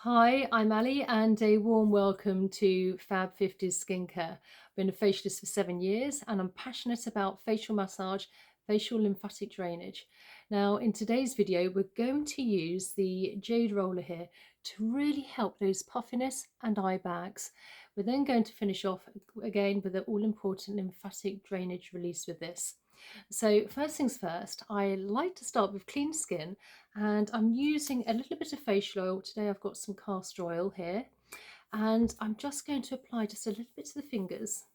Hi, I'm Ali, and a warm welcome to Fab 50s Skincare. I've been a facialist for 7 years and I'm passionate about facial massage, facial lymphatic drainage. Now, in today's video, we're going to use the Jade Roller here to really help those puffiness and eye bags. We're then going to finish off again with the all-important lymphatic drainage release with this. So first things first, I like to start with clean skin, and I'm using a little bit of facial oil. Today I've got some castor oil here, and I'm just going to apply just a little bit to the fingers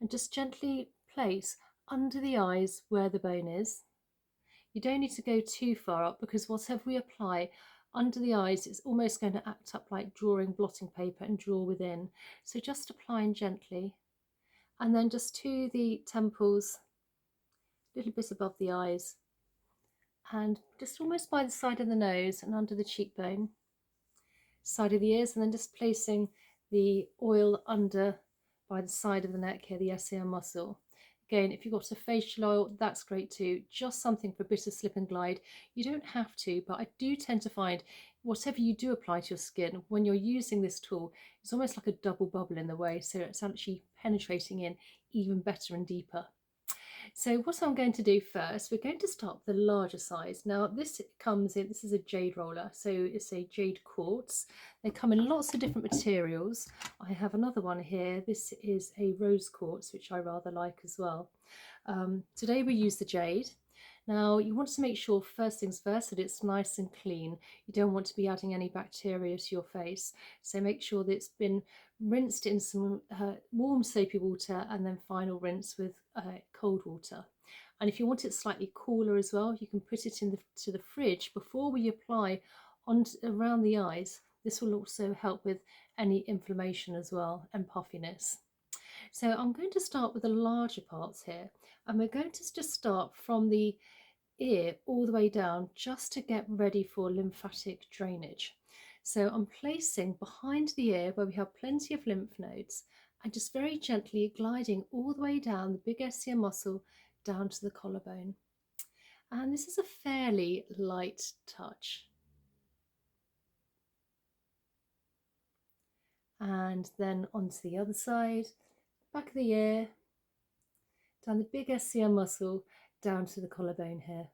and just gently place under the eyes where the bone is. You don't need to go too far up because whatever we apply under the eyes is almost going to act up like drawing blotting paper and draw within. So just applying gently, and then just to the temples, a little bit above the eyes, and just almost by the side of the nose and under the cheekbone, side of the ears, and then just placing the oil under by the side of the neck here, the SCM muscle. Again, if you've got a facial oil, that's great too. Just something for a bit of slip and glide. You don't have to, but I do tend to find whatever you do apply to your skin, when you're using this tool, it's almost like a double bubble in the way, so it's actually penetrating in even better and deeper. So what I'm going to do first, we're going to start with the larger size. Now this comes in, this is a jade roller, so it's a jade quartz. They come in lots of different materials. I have another one here. This is a rose quartz, which I rather like as well. Today we use the jade. Now you want to make sure first things first that it's nice and clean. You don't want to be adding any bacteria to your face. So make sure that it's been rinsed in some warm soapy water and then final rinse with cold water. And if you want it slightly cooler as well, you can put it to the fridge before we apply around the eyes. This will also help with any inflammation as well and puffiness. So I'm going to start with the larger parts here, and we're going to just start from the ear all the way down just to get ready for lymphatic drainage. So I'm placing behind the ear where we have plenty of lymph nodes and just very gently gliding all the way down the big SCM muscle down to the collarbone. And this is a fairly light touch. And then onto the other side, back of the ear, down the big SCM muscle down to the collarbone here.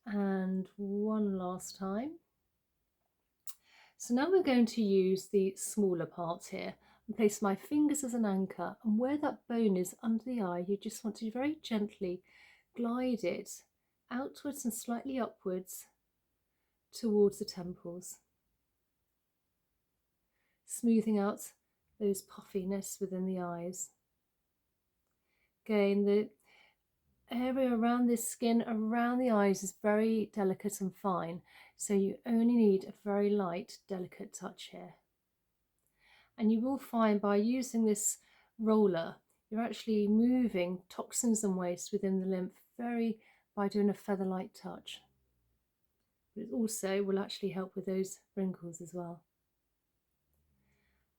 And one last time. So now we're going to use the smaller parts here and place my fingers as an anchor, and where that bone is under the eye, you just want to very gently glide it outwards and slightly upwards towards the temples, smoothing out those puffiness within the eyes. Again, the area around this skin around the eyes is very delicate and fine, so you only need a very light, delicate touch here. And you will find by using this roller, you're actually moving toxins and waste within the lymph by doing a feather-like touch. But it also will actually help with those wrinkles as well.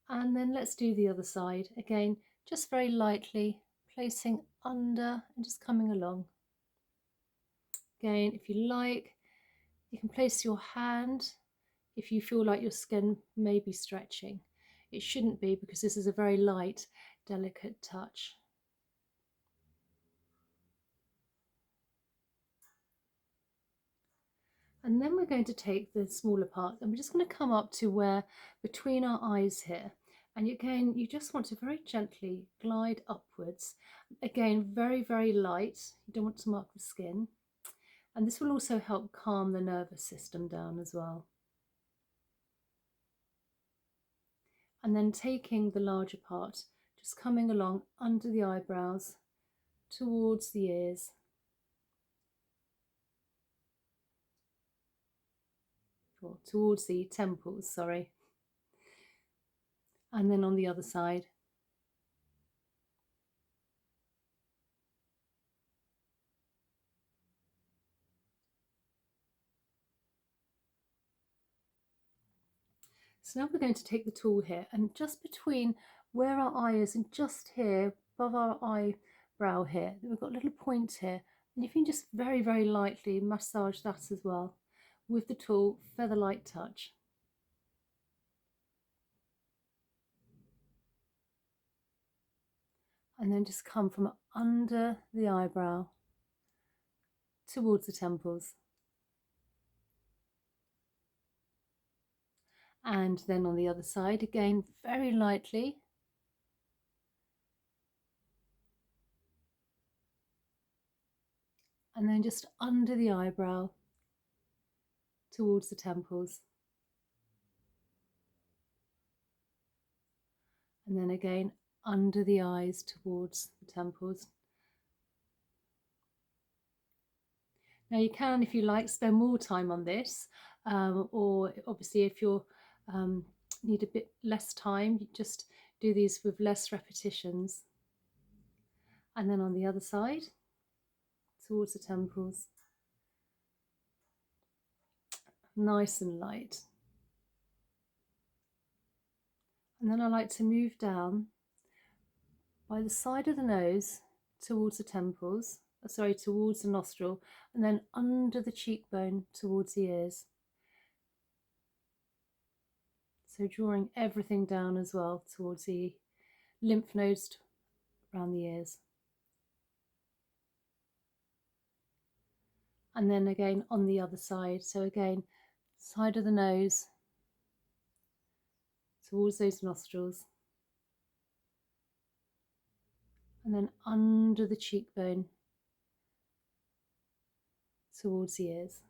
And then let's do the other side. Again, just very lightly placing under and just coming along. Again, if you like, you can place your hand if you feel like your skin may be stretching. It shouldn't be, because this is a very light, delicate touch. And then we're going to take the smaller part and we're just going to come up to where between our eyes here. And again, you just want to very gently glide upwards. Again, very, very light. You don't want to mark the skin. And this will also help calm the nervous system down as well. And then taking the larger part, just coming along under the eyebrows, towards the ears. Or towards the temples, sorry. And then on the other side. So now we're going to take the tool here, and just between where our eye is and just here above our eyebrow here, we've got a little point here. And you can just very, very lightly massage that as well with the tool, feather light touch. And then just come from under the eyebrow towards the temples. And then on the other side, again, very lightly. And then just under the eyebrow towards the temples. And then again, under the eyes towards the temples. Now you can, if you like, spend more time on this, or obviously if you need a bit less time, you just do these with less repetitions. And then on the other side, towards the temples, nice and light. And then I like to move down by the side of the nose towards the temples, towards the nostril, and then under the cheekbone towards the ears. So drawing everything down as well towards the lymph nodes around the ears. And then again on the other side. So again, side of the nose towards those nostrils. And then under the cheekbone towards the ears.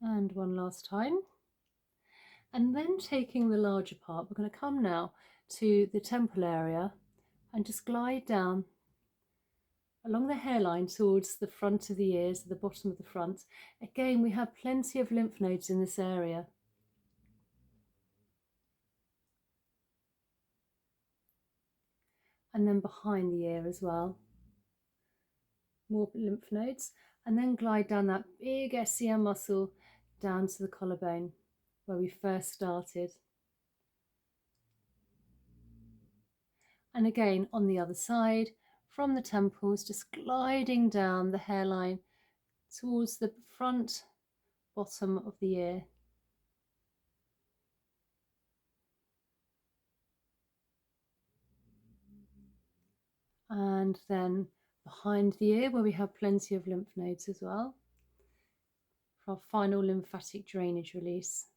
And one last time. And then taking the larger part, we're going to come now to the temple area and just glide down along the hairline towards the front of the ears, the bottom of the front. Again, we have plenty of lymph nodes in this area. And then behind the ear as well. More lymph nodes. And then glide down that big SCM muscle down to the collarbone where we first started. And again on the other side, from the temples, just gliding down the hairline towards the front bottom of the ear. And then behind the ear where we have plenty of lymph nodes as well for our final lymphatic drainage release.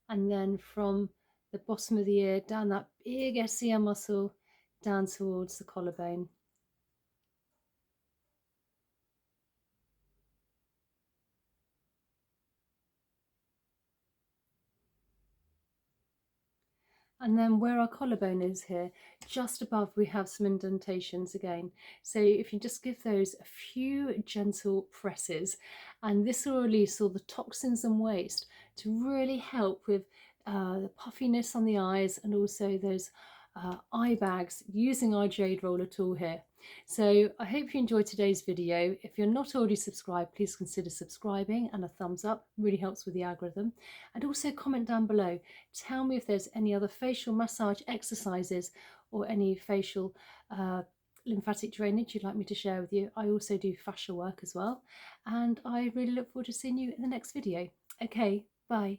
And then from the bottom of the ear down that big SCM muscle down towards the collarbone. And then where our collarbone is here, just above, we have some indentations again. So if you just give those a few gentle presses, and this will release all the toxins and waste to really help with the puffiness on the eyes and also those eye bags using our Jade Roller tool here. So I hope you enjoyed today's video. If you're not already subscribed, please consider subscribing, and a thumbs up really helps with the algorithm. And also comment down below, tell me if there's any other facial massage exercises or any facial lymphatic drainage you'd like me to share with you. I also do fascia work as well, and I really look forward to seeing you in the next video. Okay, bye.